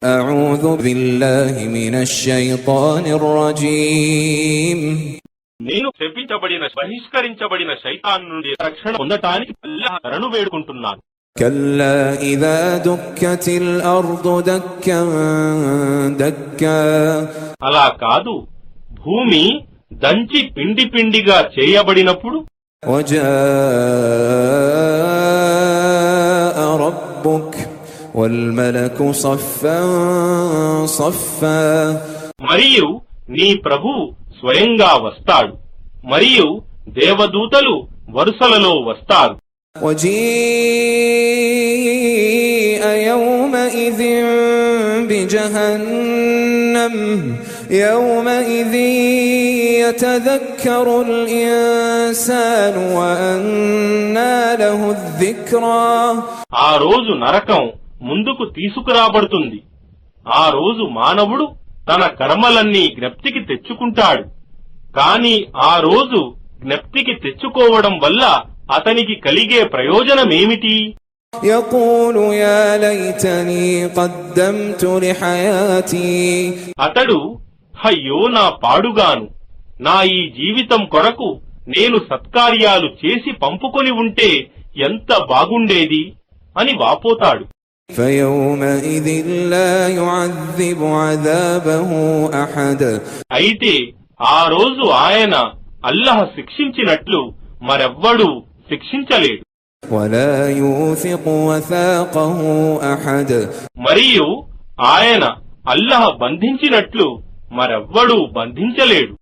أعوذ بالله من الشيطان الرجيم నేను శపించబడిన బహిష్కరించబడిన శైతాన్ నుండి రక్షణ పొందటానికి అల్లాహ్ శరణు వేడుకుంటున్నాను. كلا إذا دكت الأرض دكا دكا అలా కాదు, భూమి దంచి పిండి పిండిగా చేయబడినప్పుడు وجاء ربك والملك صفا صفا మరియు నీ ప్రభు స్వయంగా వస్తాడు, మరియు దేవదూతలు వరుసలలో వస్తారు. وجيء يومئذ بجهنم يومئذ يتذكر الإنسان وأنى له الذكرى ఆ రోజు నరకం ముందుకు తీసుకురాబడుతుంది. ఆ రోజు మానవుడు తన కర్మలన్నీ జ్ఞప్తికి తెచ్చుకుంటాడు. కాని ఆ రోజు జ్ఞప్తికి తెచ్చుకోవడం వల్ల అతనికి కలిగే ప్రయోజనమేమిటి? يقول يا ليتني قدمت لحياتي అతడు, అయ్యో నా పాడుగాను, నా ఈ జీవితం కొరకు నేను సత్కార్యాలు చేసి పంపుకొని ఉంటే ఎంత బాగుండేది అని వాపోతాడు. فيومئذ لا يعذب عذابه أحد అయితే ఆ రోజు ఆయన అల్లాహ్ శిక్షించినట్లు మరెవ్వడూ శిక్షించలేడు. ولا يوثق وثاقه أحد మరియు ఆయన అల్లాహ్ బంధించినట్లు మరెవ్వడూ బంధించలేడు.